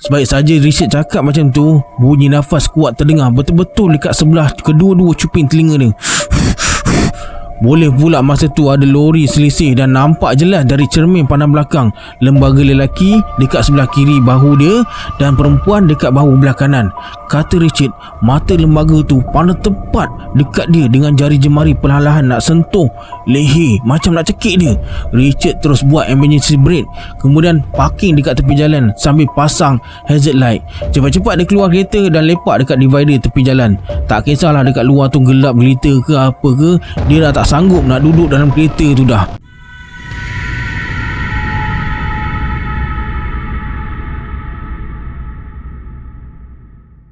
Sebaik saja Richard cakap macam tu, bunyi nafas kuat terdengar betul-betul dekat sebelah kedua-dua cuping telinga dia. Boleh pula masa tu ada lori selisih dan nampak jelas dari cermin pandang belakang lembaga lelaki dekat sebelah kiri bahu dia dan perempuan dekat bahu belah kanan. Kata Richard, mata lembaga tu pandang tepat dekat dia dengan jari jemari perlahan-lahan nak sentuh leher macam nak cekik dia. Richard terus buat emergency brake, kemudian parking dekat tepi jalan sambil pasang hazard light. Cepat-cepat dia keluar kereta dan lepak dekat divider tepi jalan. Tak kisahlah dekat luar tu gelap gelita ke apa ke, dia dah tak sanggup nak duduk dalam kereta tu dah.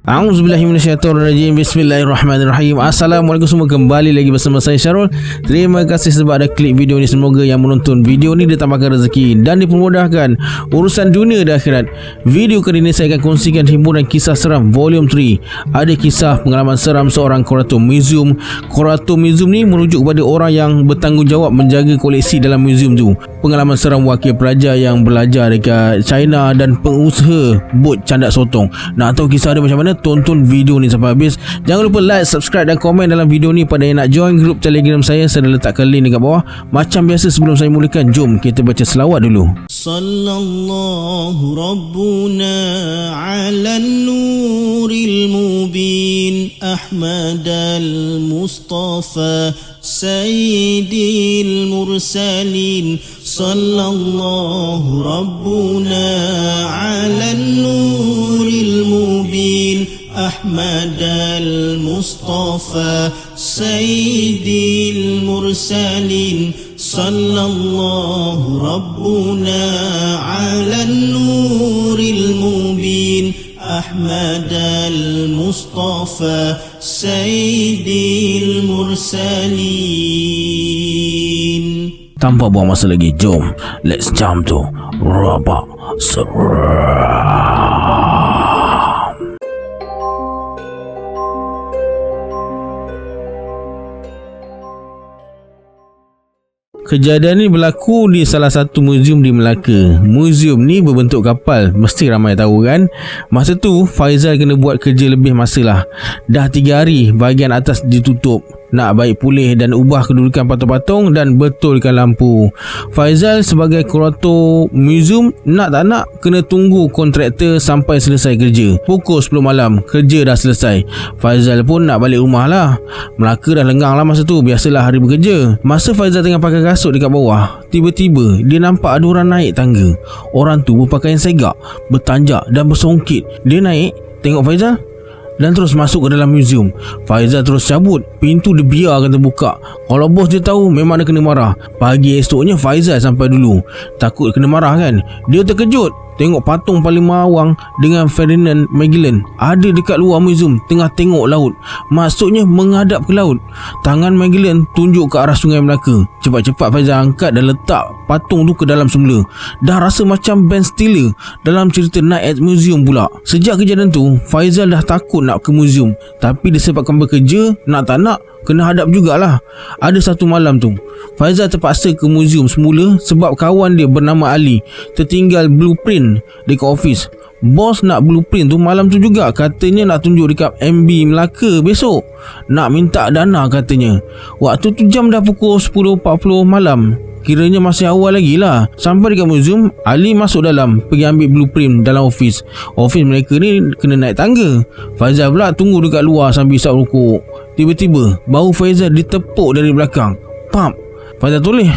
A'udzubillahiminasyaitonirrajim. Bismillahirrahmanirrahim. Assalamualaikum semua, kembali lagi bersama saya Syarul. Terima kasih sebab ada klik video ni. Semoga yang menonton video ni ditambahkan rezeki dan dipermudahkan urusan dunia dan akhirat. Video kali ini saya akan kongsikan himpunan kisah seram volume 3. Ada kisah pengalaman seram seorang kurator museum. Kurator museum ni merujuk kepada orang yang bertanggungjawab menjaga koleksi dalam museum tu. Pengalaman seram wakil pelajar yang belajar dekat China dan pengusaha bot candak sotong. Nak tahu kisah dia macam mana? Tonton video ni sampai habis. Jangan lupa like, subscribe dan komen dalam video ni. Pada yang nak join grup Telegram saya dah letakkan link dekat bawah. Macam biasa sebelum saya mulakan, jom kita baca selawat dulu. Sallallahu Rabbuna ala nuril mubin Ahmad al-Mustafa Sayyidil Mursalin. Sallallahu Rabbuna ala nuril mubin Ahmad al-Mustafa Sayyidil Mursalin. Sallallahu Rabbuna ala nuril mubin Ahmad al-Mustafa Sayyidil Mursalin. Tanpa buang masa lagi, jom let's jump to Rabak Seram. Kejadian ni berlaku di salah satu museum di Melaka. Museum ni berbentuk kapal, mesti ramai tahu kan. Masa tu Faizal kena buat kerja lebih masa lah. Dah 3 hari bahagian atas ditutup, nak baik pulih dan ubah kedudukan patung-patung dan betulkan lampu. Faizal sebagai kurator museum nak tak nak kena tunggu kontraktor sampai selesai kerja. Pukul 10 malam kerja dah selesai. Faizal pun nak balik rumah lah. Melaka dah lengang lah masa tu, biasalah hari bekerja. Masa Faizal tengah pakai kasut dekat bawah, tiba-tiba dia nampak ada orang naik tangga. Orang tu berpakaian segak, bertanjak dan bersongkit. Dia naik, tengok Faizal dan terus masuk ke dalam museum. Faizal terus cabut, pintu dia biarkan terbuka. Kalau bos dia tahu memang dia kena marah. Pagi esoknya Faizal sampai dulu. Takut kena marah kan. Dia terkejut tengok patung paling mawang dengan Ferdinand Magellan ada dekat luar museum tengah tengok laut. Maksudnya menghadap ke laut. Tangan Magellan tunjuk ke arah Sungai Melaka. Cepat-cepat Faizal angkat dan letak patung tu ke dalam semula. Dah rasa macam Ben Stiller dalam cerita Night at Museum pula. Sejak kejadian tu Faizal dah takut nak ke museum, tapi disebabkan bekerja, nak tak nak kena hadap jugalah. Ada satu malam tu Faizal terpaksa ke museum semula sebab kawan dia bernama Ali tertinggal blueprint dekat office. Bos nak blueprint tu malam tu juga. Katanya nak tunjuk dekat MB Melaka besok. Nak minta dana katanya. Waktu tu jam dah pukul 10.40 malam. Kiranya masih awal lagi lah. Sampai dekat museum, Ali masuk dalam pergi ambil blueprint dalam office. Office mereka ni kena naik tangga. Faizal pula tunggu dekat luar sambil isap rokok. Tiba-tiba bahu Faizal ditepuk dari belakang. Pam. Faizal toleh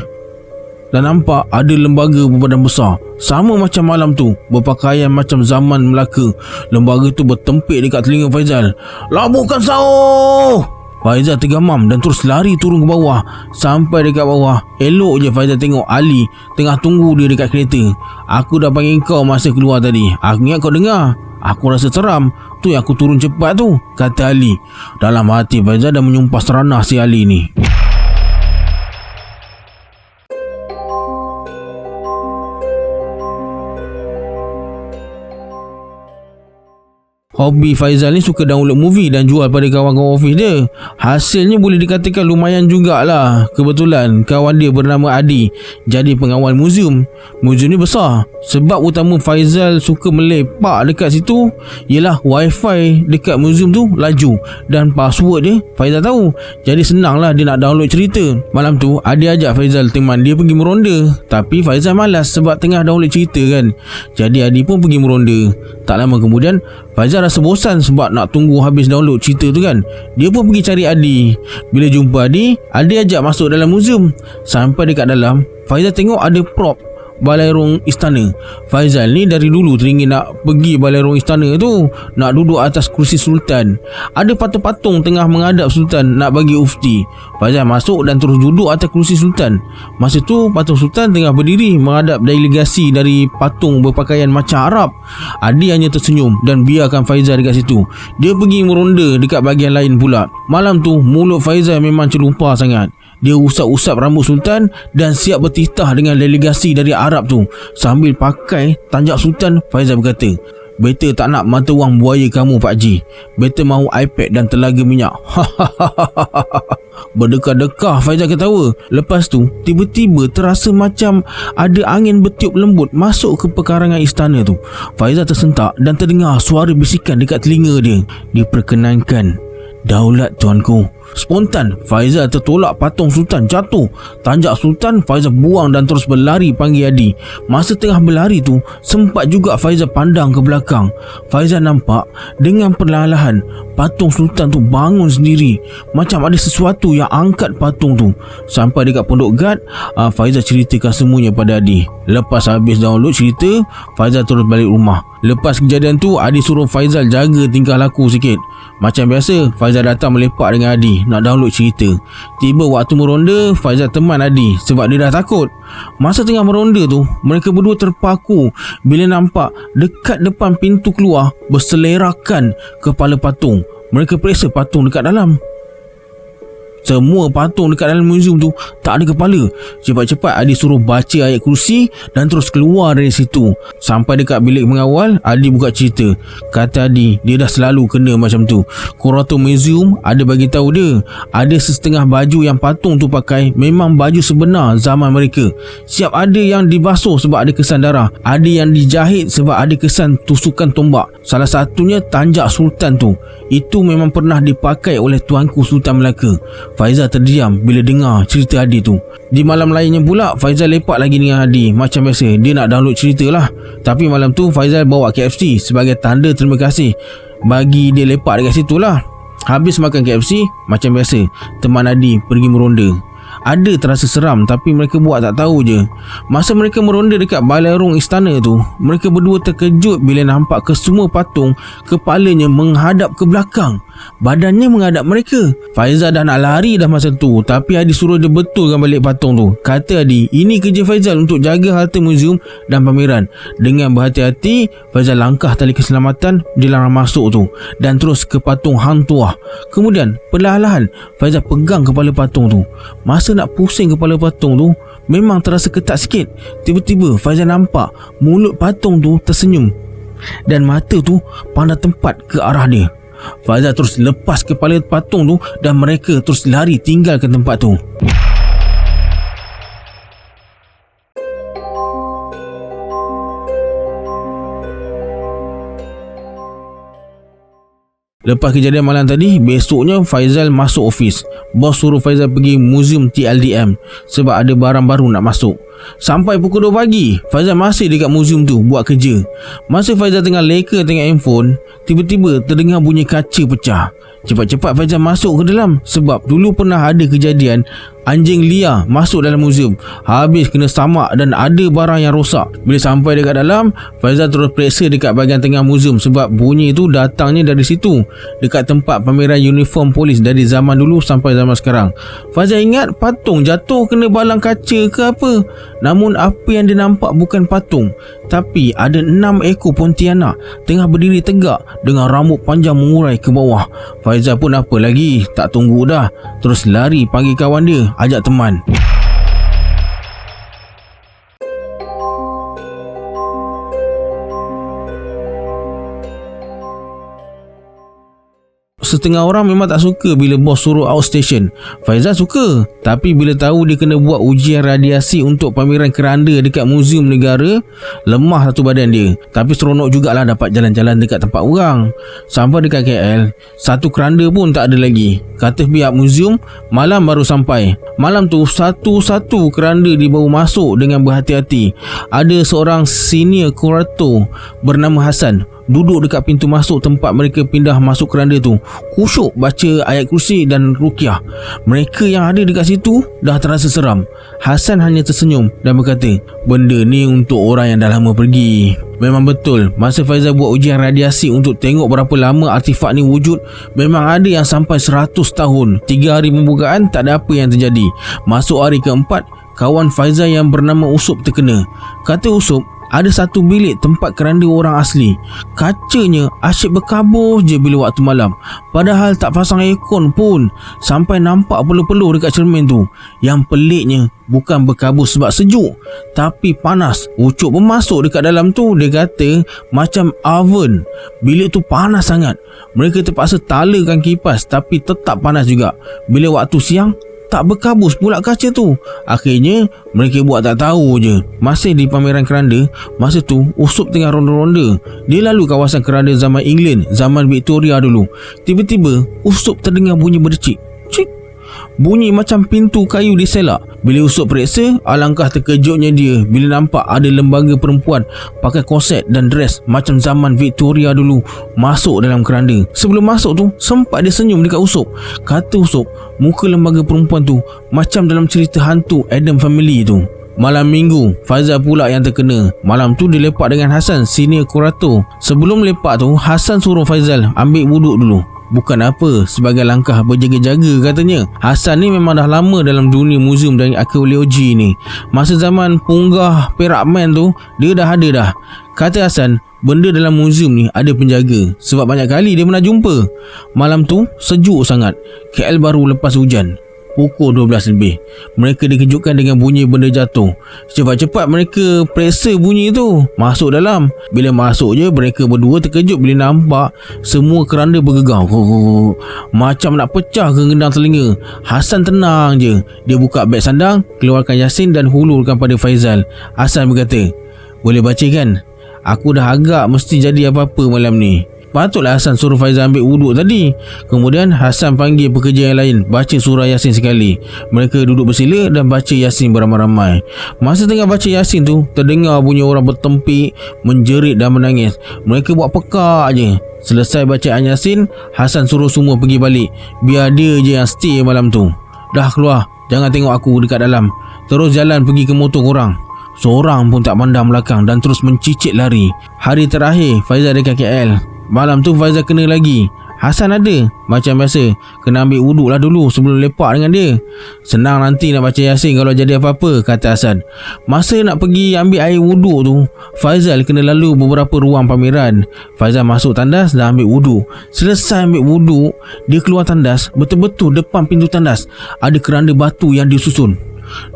dan nampak ada lembaga berbadan besar, sama macam malam tu, berpakaian macam zaman Melaka. Lembaga tu bertempik dekat telinga Faizal. "Labuhkan sahur!" Faizal tergamam dan terus lari turun ke bawah. Sampai dekat bawah, elok je Faizal tengok Ali tengah tunggu dia dekat kereta. "Aku dah panggil kau masa keluar tadi. Aku ingat kau dengar. Aku rasa seram, tu yang aku turun cepat tu," kata Ali. Dalam hati Faizal dah menyumpah seranah si Ali ni. Hobi Faizal ni suka download movie dan jual pada kawan-kawan office dia. Hasilnya boleh dikatakan lumayan jugalah. Kebetulan kawan dia bernama Adi jadi pengawal muzium. Muzium ni besar. Sebab utama Faizal suka melepak dekat situ ialah wifi dekat muzium tu laju dan password dia Faizal tahu. Jadi senanglah dia nak download cerita. Malam tu Adi ajak Faizal teman dia pergi meronda. Tapi Faizal malas sebab tengah download cerita kan. Jadi Adi pun pergi meronda. Tak lama kemudian Faizal rasa bosan sebab nak tunggu habis download cerita tu kan. Dia pun pergi cari Adi. Bila jumpa Adi ajak masuk dalam muzium. Sampai dekat dalam, Faizal tengok ada prop Balairung Istana. Faizal ni dari dulu teringin nak pergi Balairung Istana tu, nak duduk atas kursi sultan. Ada patung-patung tengah menghadap sultan nak bagi ufti. Faizal masuk dan terus duduk atas kursi sultan. Masa tu patung sultan tengah berdiri menghadap delegasi dari patung berpakaian macam Arab. Adi hanya tersenyum dan biarkan Faizal dekat situ. Dia pergi meronda dekat bahagian lain pula. Malam tu mulut Faizal memang celumpar sangat. Dia usap-usap rambut sultan dan siap bertitah dengan delegasi dari Arab tu. Sambil pakai tanjak sultan, Faizal berkata, "Better tak nak mata wang buaya kamu Pak Haji. Better mahu iPad dan telaga minyak." Berdekah-dekah Faizal ketawa. Lepas tu tiba-tiba terasa macam ada angin bertiup lembut masuk ke pekarangan istana tu. Faizal tersentak dan terdengar suara bisikan dekat telinga dia. "Diperkenankan, daulat tuanku." Spontan Faizal tertolak patung sultan jatuh. Tanjak sultan Faizal buang dan terus berlari panggil Adi. Masa tengah berlari tu sempat juga Faizal pandang ke belakang. Faizal nampak dengan perlahan-lahan patung sultan tu bangun sendiri. Macam ada sesuatu yang angkat patung tu. Sampai dekat pondok guard, Faizal ceritakan semuanya pada Adi. Lepas habis download cerita, Faizal terus balik rumah. Lepas kejadian tu, Adi suruh Faizal jaga tingkah laku sikit. Macam biasa, Faizal datang melepak dengan Adi nak download cerita. Tiba waktu meronda, Faizal teman Adi sebab dia dah takut. Masa tengah meronda tu, mereka berdua terpaku bila nampak dekat depan pintu keluar berselerakan kepala patung. Mereka periksa patung dekat dalam. Semua patung dekat dalam muzium tu tak ada kepala. Cepat-cepat Adi suruh baca ayat kursi dan terus keluar dari situ. Sampai dekat bilik pengawal, Adi buka cerita. Kata Adi, dia dah selalu kena macam tu. Kurator muzium ada bagi tahu dia, ada setengah baju yang patung tu pakai memang baju sebenar zaman mereka. Siap ada yang dibasuh sebab ada kesan darah, ada yang dijahit sebab ada kesan tusukan tombak. Salah satunya tanjak sultan tu, itu memang pernah dipakai oleh tuanku Sultan Melaka. Faizal terdiam bila dengar cerita Adi tu. Di malam lainnya pula, Faizal lepak lagi dengan Adi. Macam biasa, dia nak download cerita lah. Tapi malam tu Faizal bawa KFC sebagai tanda terima kasih bagi dia lepak dekat situ lah. Habis makan KFC, macam biasa, teman Adi pergi meronda. Ada terasa seram tapi mereka buat tak tahu je. Masa mereka meronda dekat balairung istana tu, mereka berdua terkejut bila nampak kesemua patung kepalanya menghadap ke belakang. Badannya menghadap mereka. Faizal dah nak lari dah masa tu, tapi Adi suruh dia betulkan balik patung tu. Kata Adi, ini kerja Faizal untuk jaga harta muzium dan pameran. Dengan berhati-hati, Faizal langkah tali keselamatan dilarang masuk tu dan terus ke patung Hang Tuah. Kemudian perlahan-lahan Faizal pegang kepala patung tu. Masa nak pusing kepala patung tu, memang terasa ketat sikit. Tiba-tiba Faizal nampak mulut patung tu tersenyum dan mata tu pandang tempat ke arah dia. Faizal terus lepas kepala patung tu dan mereka terus lari tinggalkan tempat tu. Lepas kejadian malam tadi, besoknya Faizal masuk office. Bos suruh Faizal pergi muzium TLDM sebab ada barang baru nak masuk. Sampai pukul 2 pagi, Faizal masih dekat muzium tu buat kerja. Masa Faizal tengah leka tengok handphone, tiba-tiba terdengar bunyi kaca pecah. Cepat-cepat Faizal masuk ke dalam sebab dulu pernah ada kejadian anjing liar masuk dalam muzium, habis kena samak dan ada barang yang rosak. Bila sampai dekat dalam, Faizal terus periksa dekat bahagian tengah muzium sebab bunyi itu datangnya dari situ, dekat tempat pameran uniform polis dari zaman dulu sampai zaman sekarang. Faizal ingat patung jatuh kena balang kaca ke apa. Namun apa yang dia nampak bukan patung, tapi ada 6 ekor pontianak tengah berdiri tegak dengan rambut panjang mengurai ke bawah. Faizal pun apa lagi, tak tunggu dah, terus lari panggil kawan dia, ajak teman. Setengah orang memang tak suka bila bos suruh outstation. Faizal suka, tapi bila tahu dia kena buat ujian radiasi untuk pameran keranda dekat Muzium Negara, lemah satu badan dia. Tapi seronok jugalah dapat jalan-jalan dekat tempat orang. Sampai dekat KL, satu keranda pun tak ada lagi. Kata pihak muzium, malam baru sampai. Malam tu satu-satu keranda dibawa masuk dengan berhati-hati. Ada seorang senior kurator bernama Hassan duduk dekat pintu masuk tempat mereka pindah masuk keranda tu. Khusyuk baca ayat kursi dan ruqyah. Mereka yang ada dekat situ dah terasa seram. Hassan hanya tersenyum dan berkata, benda ni untuk orang yang dah lama pergi. Memang betul, masa Faizal buat ujian radiasi untuk tengok berapa lama artifak ni wujud, memang ada yang sampai 100 tahun. 3 hari pembukaan tak ada apa yang terjadi. Masuk hari keempat, kawan Faizal yang bernama Usop terkena. Kata Usop, ada satu bilik tempat keranda orang asli. Kacanya asyik berkabur je bila waktu malam. Padahal tak pasang aircon pun. Sampai nampak peluh-peluh dekat cermin tu. Yang peliknya, bukan berkabur sebab sejuk, tapi panas. Ucup pun masuk dekat dalam tu. Dia kata macam oven. Bilik tu panas sangat. Mereka terpaksa talakan kipas, tapi tetap panas juga. Bila waktu siang, tak berkabus pula kaca tu. Akhirnya mereka buat tak tahu je. Masih di pameran keranda, masa tu Usop tengah ronda-ronda. Dia lalu kawasan keranda zaman England, zaman Victoria dulu. Tiba-tiba Usop terdengar bunyi berdecik. Cik. Bunyi macam pintu kayu diselak. Bila Usop periksa, alangkah terkejutnya dia bila nampak ada lembaga perempuan pakai korset dan dress macam zaman Victoria dulu masuk dalam keranda. Sebelum masuk tu, sempat dia senyum dekat Usop. Kata Usop, muka lembaga perempuan tu macam dalam cerita hantu Adam Family tu. Malam minggu, Faizal pula yang terkena. Malam tu dia lepak dengan Hassan, senior kurator. Sebelum lepak tu, Hassan suruh Faizal ambil wuduk dulu. Bukan apa, sebagai langkah berjaga-jaga katanya. Hassan ni memang dah lama dalam dunia muzium dan arkeologi ni. Masa zaman punggah Perak Man tu, dia dah ada dah. Kata Hassan, benda dalam muzium ni ada penjaga, sebab banyak kali dia pernah jumpa. Malam tu sejuk sangat. KL baru lepas hujan. Pukul 12 lebih, mereka dikejutkan dengan bunyi benda jatuh. Cepat-cepat mereka periksa bunyi tu, masuk dalam. Bila masuk je, mereka berdua terkejut bila nampak semua keranda bergegar, macam nak pecah ke gendang telinga. Hassan tenang je. Dia buka beg sandang, keluarkan Yasin dan hulurkan pada Faizal. Hassan berkata, boleh baca kan? Aku dah agak mesti jadi apa-apa malam ni. Patutlah Hassan suruh Faizal ambil wuduk tadi. Kemudian Hassan panggil pekerja yang lain, baca surah Yasin sekali. Mereka duduk bersila dan baca Yasin beramai-ramai. Masa tengah baca Yasin tu, terdengar bunyi orang bertempik, menjerit dan menangis. Mereka buat pekak je. Selesai bacaan Yasin, Hassan suruh semua pergi balik. Biar dia je yang stay malam tu. Dah keluar, jangan tengok aku dekat dalam. Terus jalan pergi ke motor korang. Seorang pun tak pandang belakang dan terus mencicit lari. Hari terakhir Faizal dekat KL. Malam tu Faizal kena lagi. Hassan ada, macam biasa, kena ambil wuduk lah dulu sebelum lepak dengan dia. Senang nanti nak baca Yasin kalau jadi apa-apa, kata Hassan. Masa nak pergi ambil air wuduk tu, Faizal kena lalu beberapa ruang pameran. Faizal masuk tandas dan ambil wuduk. Selesai ambil wuduk, dia keluar tandas. Betul-betul depan pintu tandas ada keranda batu yang disusun.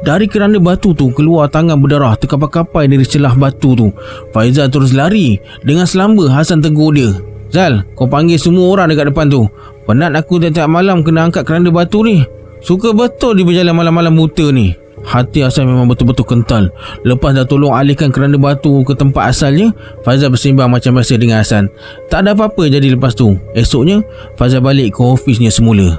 Dari keranda batu tu keluar tangan berdarah terkapai-kapai dari celah batu tu. Faizal terus lari. Dengan selamba Hassan tegur dia, Zal, kau panggil semua orang dekat depan tu. Penat aku tiap-tiap malam kena angkat keranda batu ni. Suka betul dia berjalan malam-malam buta ni. Hati Hassan memang betul-betul kental. Lepas dah tolong alihkan keranda batu ke tempat asalnya, Faizal bersembang macam biasa dengan Hassan. Tak ada apa-apa jadi lepas tu. Esoknya Faizal balik ke ofisnya semula.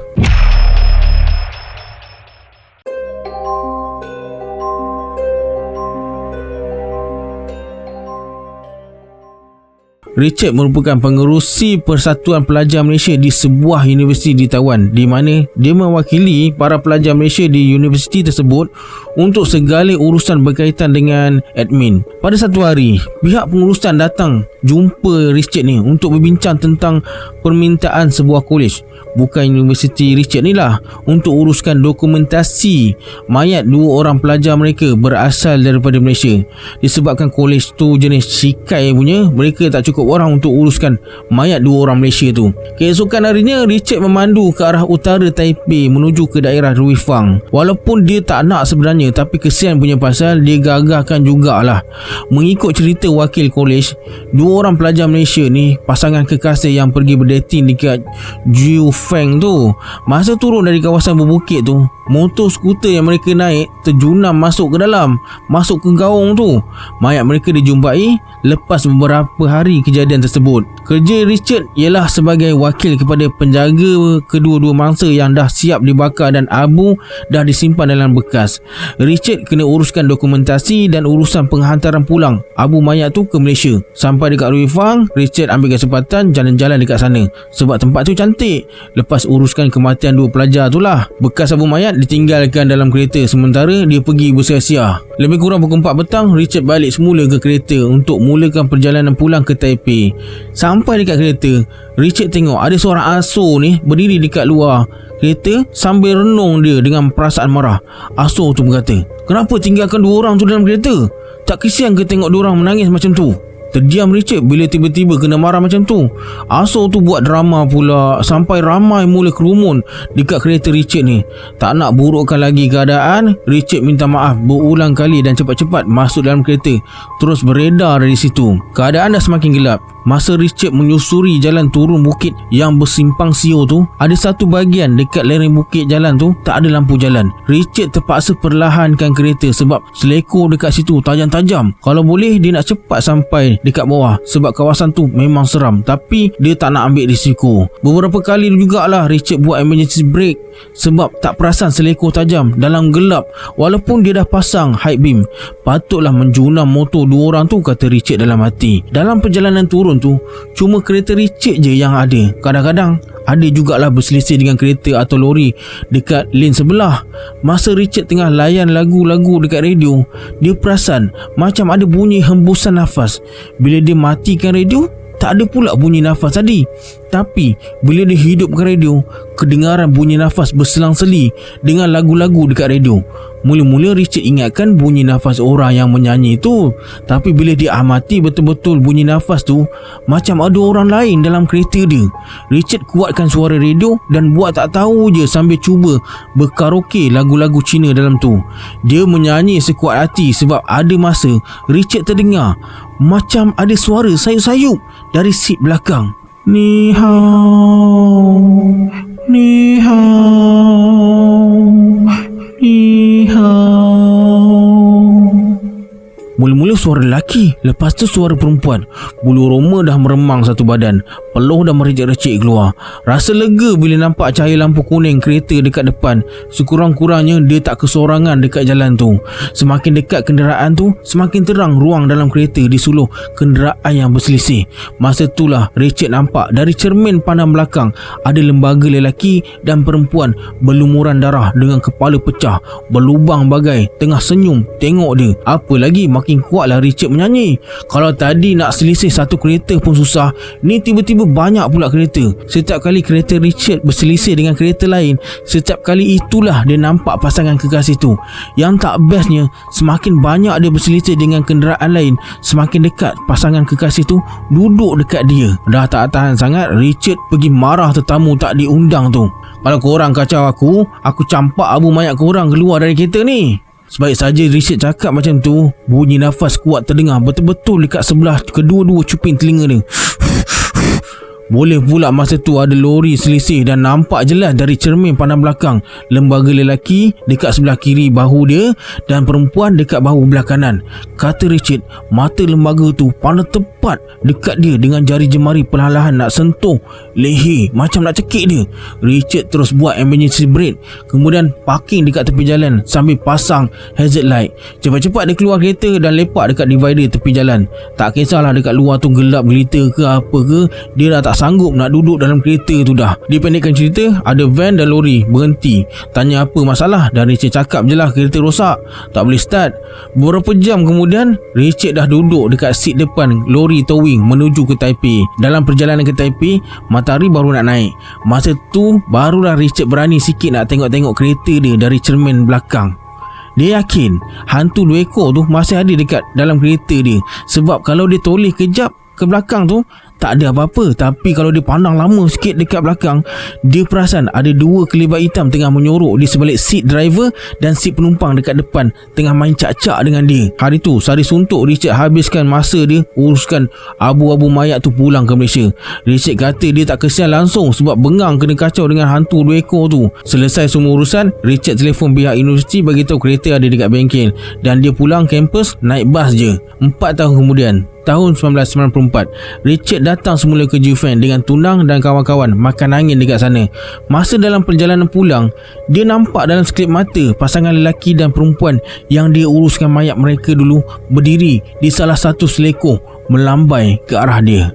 Richard merupakan pengerusi Persatuan Pelajar Malaysia di sebuah universiti di Taiwan, di mana dia mewakili para pelajar Malaysia di universiti tersebut untuk segala urusan berkaitan dengan admin. Pada satu hari, pihak pengurusan datang jumpa Richard ni untuk berbincang tentang permintaan sebuah kolej, bukan universiti Richard ni lah, untuk uruskan dokumentasi mayat 2 orang pelajar mereka berasal daripada Malaysia. Disebabkan kolej tu jenis Shikai punya, mereka tak cukup cukup orang untuk uruskan mayat 2 orang Malaysia tu. Keesokan harinya, Richard memandu ke arah utara Taipei menuju ke daerah Ruifang. Walaupun dia tak nak sebenarnya, tapi kesian punya pasal dia gagahkan jugalah. Mengikut cerita wakil kolej, 2 orang pelajar Malaysia ni pasangan kekasih yang pergi berdating dekat Jiufeng tu. Masa turun dari kawasan berbukit tu, motor skuter yang mereka naik terjunam masuk ke dalam, masuk ke gaung tu. Mayat mereka dijumpai lepas beberapa hari kejadian tersebut. Kerja Richard ialah sebagai wakil kepada penjaga kedua-dua mangsa yang dah siap dibakar dan abu dah disimpan dalam bekas. Richard kena uruskan dokumentasi dan urusan penghantaran pulang abu mayat tu ke Malaysia. Sampai dekat Ruifang, Richard ambil kesempatan jalan-jalan dekat sana sebab tempat tu cantik. Lepas uruskan kematian 2 pelajar tu lah, bekas abu mayat ditinggalkan dalam kereta sementara dia pergi bersia-sia. Lebih kurang pukul 4 petang, Richard balik semula ke kereta untuk mulakan perjalanan pulang ke Taipei. Sampai dekat kereta, Richard tengok ada seorang asuh ni berdiri dekat luar kereta sambil renung dia dengan perasaan marah. Asuh tu berkata, "Kenapa tinggalkan 2 orang tu dalam kereta? Tak kesian ke tengok 2 orang menangis macam tu?" Terdiam Richard bila tiba-tiba kena marah macam tu. Asuh tu buat drama pula sampai ramai mula kerumun dekat kereta Richard ni. Tak nak burukkan lagi keadaan, Richard minta maaf berulang kali dan cepat-cepat masuk dalam kereta, terus beredar dari situ. Keadaan dah semakin gelap. Masa Richard menyusuri jalan turun bukit yang bersimpang siur tu, ada satu bahagian dekat lereng bukit jalan tu tak ada lampu jalan. Richard terpaksa perlahankan kereta sebab selekor dekat situ tajam-tajam. Kalau boleh dia nak cepat sampai dekat bawah sebab kawasan tu memang seram, tapi dia tak nak ambil risiko. Beberapa kali jugalah Richard buat emergency brake sebab tak perasan selekor tajam dalam gelap walaupun dia dah pasang high beam. Patutlah menjunam motor 2 orang tu, kata Richard dalam hati. Dalam perjalanan turun tu, cuma kereta Richard je yang ada. Kadang-kadang ada jugalah berselisih dengan kereta atau lori dekat lane sebelah. Masa Richard tengah layan lagu-lagu dekat radio, dia perasan macam ada bunyi hembusan nafas. Bila dia matikan radio, tak ada pula bunyi nafas tadi. Tapi bila dia hidupkan radio, kedengaran bunyi nafas berselang-seli dengan lagu-lagu dekat radio. Mula-mula Richard ingatkan bunyi nafas orang yang menyanyi tu, tapi bila dia amati betul-betul bunyi nafas tu, macam ada orang lain dalam kereta dia. Richard kuatkan suara radio dan buat tak tahu je sambil cuba berkaraoke lagu-lagu Cina dalam tu. Dia menyanyi sekuat hati sebab ada masa Richard terdengar macam ada suara sayup-sayup dari seat belakang. Ni hao, ni hao, ni hao. Mula-mula suara lelaki, lepas tu suara perempuan. Bulu roma dah meremang satu badan, peluh dah mericik-ricik keluar. Rasa lega bila nampak cahaya lampu kuning kereta dekat depan. Sekurang-kurangnya dia tak kesorangan dekat jalan tu. Semakin dekat kenderaan tu, semakin terang ruang dalam kereta disuluh kenderaan yang berselisih. Masa itulah Richard nampak dari cermin pandang belakang ada lembaga lelaki dan perempuan berlumuran darah dengan kepala pecah, berlubang bagai tengah senyum tengok dia. Apa lagi, makin kuatlah Richard menyanyi. Kalau tadi nak selisih satu kereta pun susah, ni tiba-tiba banyak pula kereta. Setiap kali kereta Richard berselisih dengan kereta lain, setiap kali itulah dia nampak pasangan kekasih tu. Yang tak bestnya, semakin banyak dia berselisih dengan kenderaan lain, semakin dekat pasangan kekasih tu duduk dekat dia. Dah tak tahan sangat, Richard pergi marah tetamu tak diundang tu. Kalau korang kacau aku campak abu mayat korang keluar dari kereta ni. Sebaik saja Richard cakap macam tu, bunyi nafas kuat terdengar betul-betul dekat sebelah kedua-dua cuping telinga dia. Boleh pula masa tu ada lori selisih dan nampak jelas dari cermin pandang belakang lembaga lelaki dekat sebelah kiri bahu dia dan perempuan dekat bahu belah kanan. Kata Richard, mata lembaga tu pandang tepat dekat dia dengan jari jemari perlahan-lahan nak sentuh leher macam nak cekik dia. Richard terus buat emergency brake, kemudian parking dekat tepi jalan sambil pasang hazard light. Cepat-cepat dia keluar kereta dan lepak dekat divider tepi jalan. Tak kisahlah dekat luar tu gelap gelita ke apa ke, dia dah tak sanggup nak duduk dalam kereta tu dah. Dipendekkan cerita, ada van dan lori berhenti. Tanya apa masalah dan Richard cakap je lah kereta rosak, tak boleh start. Beberapa jam kemudian, Richard dah duduk dekat seat depan lori towing menuju ke Taipei. Dalam perjalanan ke Taipei, matahari baru nak naik. Masa tu barulah Richard berani sikit nak tengok-tengok kereta dia dari cermin belakang. Dia yakin hantu 2 ekor tu masih ada dekat dalam kereta dia, sebab kalau dia toleh kejap, ke belakang tu tak ada apa-apa. Tapi kalau dia pandang lama sikit dekat belakang, dia perasan ada 2 kelibat hitam tengah menyorok di sebalik seat driver dan seat penumpang dekat depan, tengah main cak-cak dengan dia. Hari tu sehari suntuk Richard habiskan masa dia uruskan abu-abu mayat tu pulang ke Malaysia. Richard kata dia tak kesian langsung sebab bengang kena kacau dengan hantu 2 ekor tu. Selesai semua urusan, Richard telefon pihak universiti bagi tahu kereta ada dekat bengkel dan dia pulang kampus naik bas je. 4 tahun kemudian, tahun 1994, Richard datang semula ke Juven dengan tunang dan kawan-kawan makan angin dekat sana. Masa dalam perjalanan pulang, dia nampak dalam sekelip mata pasangan lelaki dan perempuan yang dia uruskan mayat mereka dulu berdiri di salah satu selekoh melambai ke arah dia.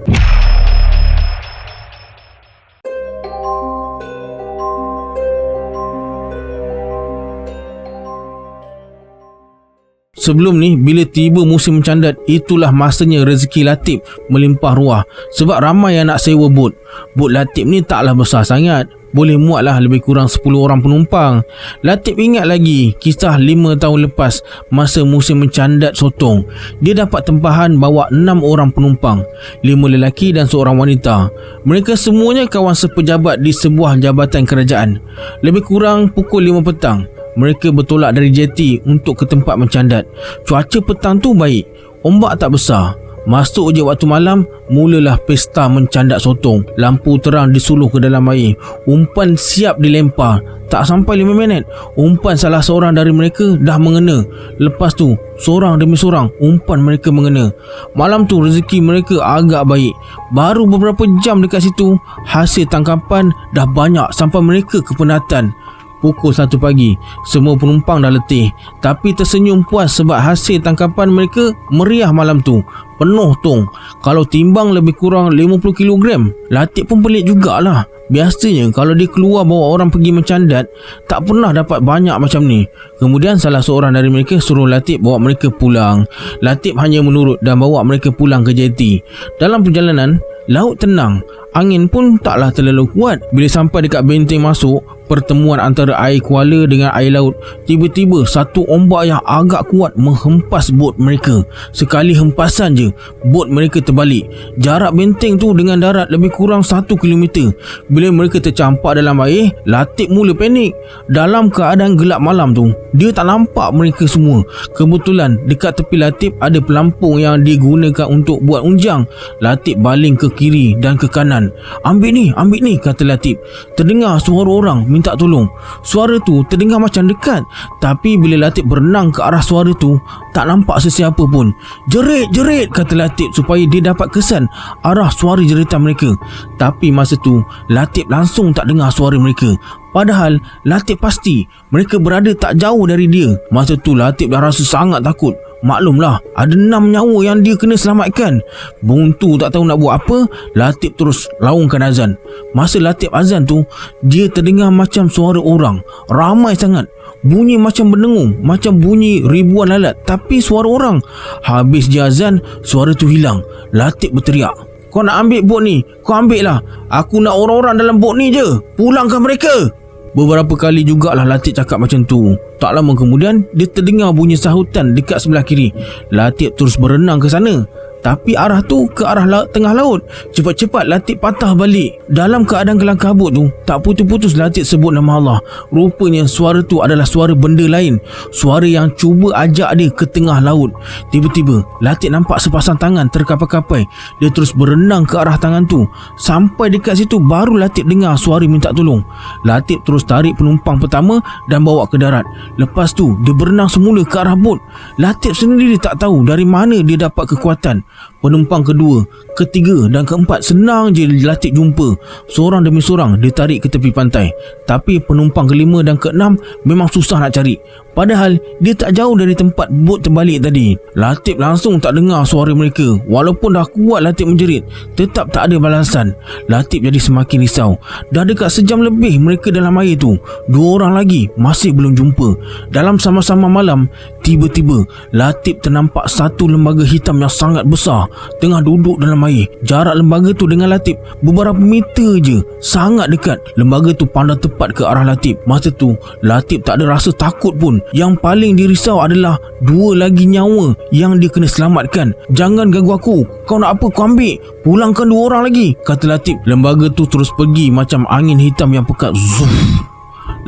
Sebelum ni, bila tiba musim mencandat, itulah masanya rezeki Latif melimpah ruah. Sebab ramai yang nak sewa bot. Bot Latif ni taklah besar sangat, boleh muatlah lebih kurang 10 orang penumpang. Latif ingat lagi kisah 5 tahun lepas masa musim mencandat sotong. Dia dapat tempahan bawa 6 orang penumpang, 5 lelaki dan 1 wanita. Mereka semuanya kawan sepejabat di sebuah jabatan kerajaan. Lebih kurang pukul 5 petang, mereka bertolak dari jeti untuk ke tempat mencandat. Cuaca petang tu baik, ombak tak besar. Masuk je waktu malam, mulalah pesta mencandat sotong. Lampu terang disuluh ke dalam air. Umpan siap dilempar. Tak sampai 5 minit, umpan salah seorang dari mereka dah mengena. Lepas tu, seorang demi seorang umpan mereka mengena. Malam tu rezeki mereka agak baik. Baru beberapa jam dekat situ, hasil tangkapan dah banyak sampai mereka kepenatan. Pukul 1 pagi, semua penumpang dah letih, tapi tersenyum puas sebab hasil tangkapan mereka meriah malam tu. Penuh tong. Kalau timbang lebih kurang 50 kilogram. Latif pun pelik jugalah. Biasanya kalau dia keluar bawa orang pergi mencandat, tak pernah dapat banyak macam ni. Kemudian salah seorang dari mereka suruh Latif bawa mereka pulang. Latif hanya menurut dan bawa mereka pulang ke jeti. Dalam perjalanan, laut tenang. Angin pun taklah terlalu kuat. Bila sampai dekat benteng masuk, pertemuan antara air kuala dengan air laut, tiba-tiba satu ombak yang agak kuat menghempas bot mereka. Sekali hempasan je, bot mereka terbalik. Jarak benteng tu dengan darat lebih kurang 1 kilometer. Bila mereka tercampak dalam air, Latif mula panik. Dalam keadaan gelap malam tu, dia tak nampak mereka semua. Kebetulan dekat tepi Latif ada pelampung yang digunakan untuk buat unjang. Latif baling ke kiri dan ke kanan. Ambil ni, kata Latif. Terdengar suara orang minta tolong. Suara tu terdengar macam dekat, tapi bila Latif berenang ke arah suara tu, tak nampak sesiapa pun. Jerit, kata Latif supaya dia dapat kesan arah suara jeritan mereka. Tapi masa tu Latif langsung tak dengar suara mereka. Padahal Latif pasti mereka berada tak jauh dari dia. Masa tu Latif dah rasa sangat takut. Maklumlah, ada 6 nyawa yang dia kena selamatkan. Buntu tak tahu nak buat apa, Latif terus laungkan azan. Masa Latif azan tu, dia terdengar macam suara orang. Ramai sangat. Bunyi macam berdengung, macam bunyi ribuan lalat, tapi suara orang. Habis dia azan, suara tu hilang. Latif berteriak, "Kau nak ambil bot ni? Kau ambil lah. Aku nak orang-orang dalam bot ni je. Pulangkan mereka." Beberapa kali jugalah Latif cakap macam tu. Tak lama kemudian, dia terdengar bunyi sahutan dekat sebelah kiri. Latif terus berenang ke sana. Tapi arah tu ke arah tengah laut. Cepat-cepat Latif patah balik. Dalam keadaan kelam kabut tu, tak putus-putus Latif sebut nama Allah. Rupanya suara tu adalah suara benda lain. Suara yang cuba ajak dia ke tengah laut. Tiba-tiba Latif nampak sepasang tangan terkapai-kapai. Dia terus berenang ke arah tangan tu. Sampai dekat situ baru Latif dengar suara minta tolong. Latif terus tarik penumpang pertama dan bawa ke darat. Lepas tu dia berenang semula ke arah bot. Latif sendiri tak tahu dari mana dia dapat kekuatan. Penumpang kedua, ketiga dan keempat senang je Latif jumpa. Seorang demi seorang dia tarik ke tepi pantai. Tapi penumpang kelima dan keenam memang susah nak cari. Padahal dia tak jauh dari tempat bot terbalik tadi. Latif langsung tak dengar suara mereka. Walaupun dah kuat Latif menjerit, tetap tak ada balasan. Latif jadi semakin risau. Dah dekat sejam lebih mereka dalam air tu. 2 orang lagi masih belum jumpa. Dalam sama-sama malam, tiba-tiba Latif ternampak satu lembaga hitam yang sangat besar tengah duduk dalam air. Jarak lembaga tu dengan Latif beberapa meter je, sangat dekat. Lembaga tu pandang tepat ke arah Latif. Masa tu Latif tak ada rasa takut pun. Yang paling dirisau adalah 2 lagi nyawa yang dia kena selamatkan. "Jangan ganggu aku, kau nak apa kau ambil, pulangkan 2 orang lagi," kata Latif. Lembaga tu terus pergi macam angin hitam yang pekat. Zuff.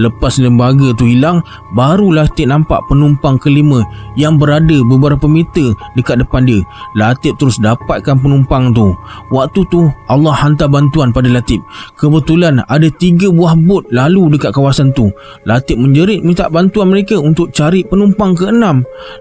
Lepas lembaga tu hilang, baru Latif nampak penumpang kelima yang berada beberapa meter dekat depan dia. Latif terus dapatkan penumpang tu. Waktu tu Allah hantar bantuan pada Latif. Kebetulan ada 3 buah bot lalu dekat kawasan tu. Latif menjerit minta bantuan mereka untuk cari penumpang ke-6.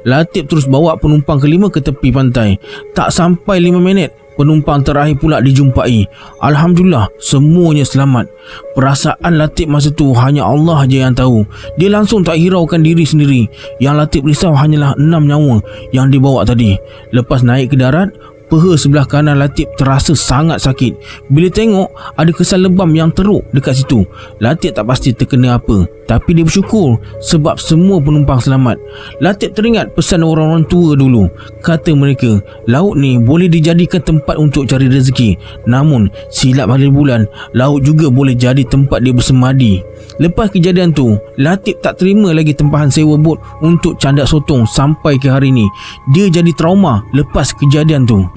Latif terus bawa penumpang kelima ke tepi pantai. Tak sampai 5 minit, penumpang terakhir pula dijumpai. Alhamdulillah, semuanya selamat. Perasaan Latif masa tu hanya Allah je yang tahu. Dia langsung tak hiraukan diri sendiri. Yang Latif risau hanyalah 6 nyawa yang dibawa tadi. Lepas naik ke darat, peha sebelah kanan Latif terasa sangat sakit. Bila tengok ada kesan lebam yang teruk dekat situ. Latif tak pasti terkena apa, tapi dia bersyukur sebab semua penumpang selamat. Latif teringat pesan orang-orang tua dulu. Kata mereka, laut ni boleh dijadikan tempat untuk cari rezeki. Namun silap hari bulan, laut juga boleh jadi tempat dia bersemadi. Lepas kejadian tu, Latif tak terima lagi tempahan sewa bot untuk candak sotong sampai ke hari ni. Dia jadi trauma lepas kejadian tu.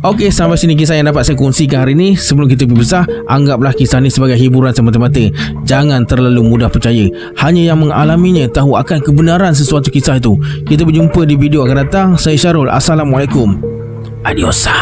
Okey, sampai sini kisah yang dapat saya kongsikan hari ini. Sebelum kita berpisah, anggaplah kisah ni sebagai hiburan semata-mata. Jangan terlalu mudah percaya. Hanya yang mengalaminya tahu akan kebenaran sesuatu kisah itu. Kita berjumpa di video akan datang. Saya Syarul. Assalamualaikum. Adiosa.